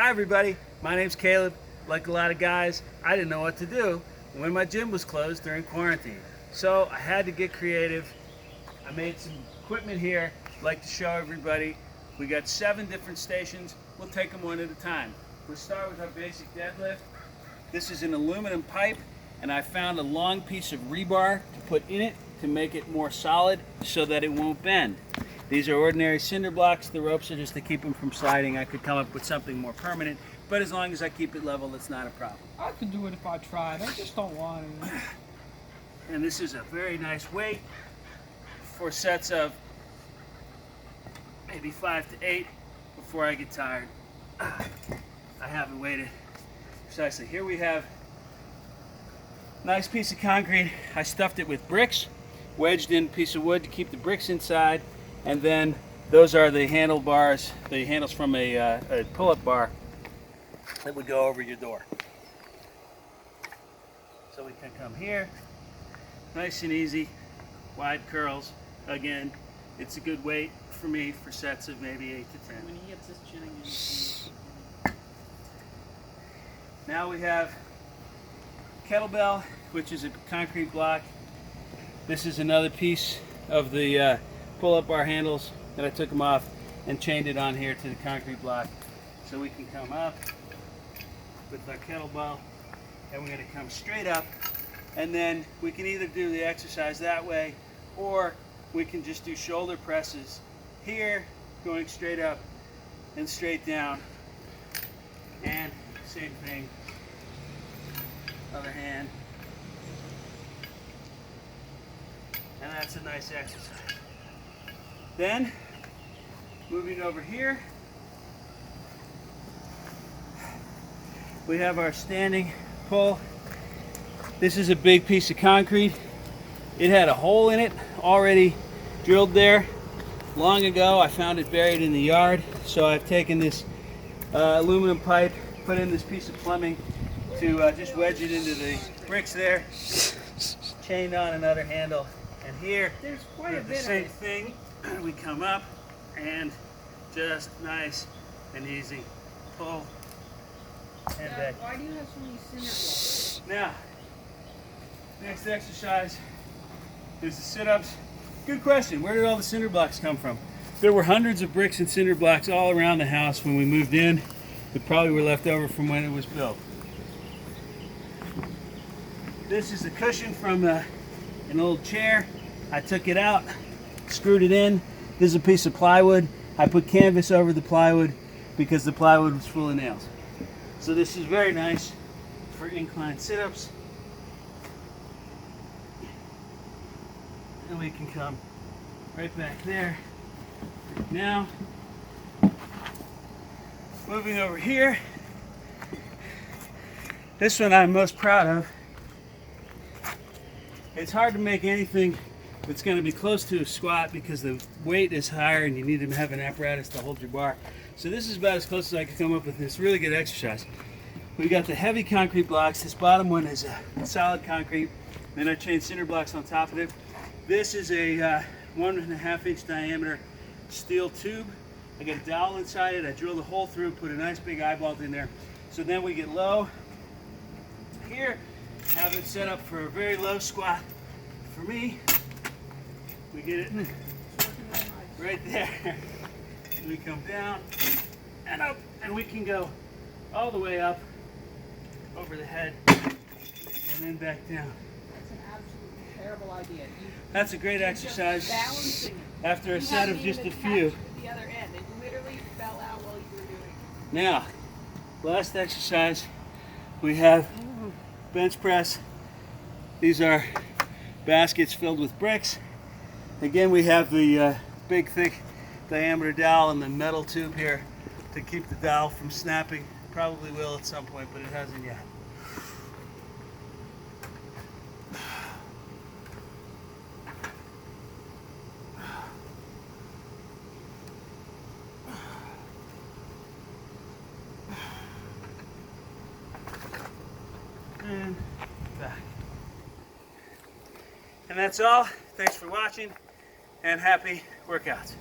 Hi everybody, my name's Caleb. Like a lot of guys, I didn't know what to do when my gym was closed during quarantine. So I had to get creative. I made some equipment here. I'd like to show everybody. We got 7 different stations. We'll take them one at a time. We'll start with our basic deadlift. This is an aluminum pipe, and I found a long piece of rebar to put in it to make it more solid so that it won't bend. These are ordinary cinder blocks. The ropes are just to keep them from sliding. I could come up with something more permanent, but as long as I keep it level, it's not a problem. I could do it if I tried. I just don't want to. And this is a very nice weight for sets of maybe 5 to 8 before I get tired. I haven't weighted precisely. Here we have a nice piece of concrete. I stuffed it with bricks, wedged in a piece of wood to keep the bricks inside, and then those are the handlebars, the handles from a pull-up bar that would go over your door. So we can come here, nice and easy, wide curls. Again, it's a good weight for me for sets of maybe 8 to 10. When he gets his chin again. Now we have kettlebell, which is a concrete block. This is another piece of the pull-up bar handles that I took them off and chained it on here to the concrete block. So we can come up with our kettlebell, and we're going to come straight up, and then we can either do the exercise that way, or we can just do shoulder presses here, going straight up and straight down, and same thing, other hand, and that's a nice exercise. Then, moving over here, we have our standing pull. This is a big piece of concrete. It had a hole in it already drilled there long ago. I found it buried in the yard, so I've taken this aluminum pipe, put in this piece of plumbing to just wedge it into the bricks there, chained on another handle, and here There's quite we a have the bit same of it. thing. We come up and just nice and easy pull and back. Why do you have so many cinder blocks? Now, next exercise is the sit-ups. Good question. Where did all the cinder blocks come from? There were hundreds of bricks and cinder blocks all around the house when we moved in. That probably were left over from when it was built. This is a cushion from an old chair. I took it out, screwed it in. This is a piece of plywood. I put canvas over the plywood because the plywood was full of nails. So this is very nice for incline sit-ups. And we can come right back there. Now, moving over here, this one I'm most proud of. It's hard to make anything that's going to be close to a squat because the weight is higher and you need to have an apparatus to hold your bar. So this is about as close as I could come up with this really good exercise. We got the heavy concrete blocks. This bottom one is a solid concrete. Then I chained cinder blocks on top of it. This is a 1.5 inch diameter steel tube. I got a dowel inside it. I drilled a hole through, put a nice big eyeball in there. So then we get low here, have it set up for a very low squat. For me, we get it right there. We come down and up, and we can go all the way up over the head and then back down. That's an absolutely terrible idea. That's a great exercise Balancing. after a set of just a few. The other end. It literally fell out while you were doing it. Now, last exercise, we have bench press. These are baskets filled with bricks. Again, we have the big, thick diameter dowel and the metal tube here to keep the dowel from snapping. Probably will at some point, but it hasn't yet. And back. And that's all. Thanks for watching, and happy workouts.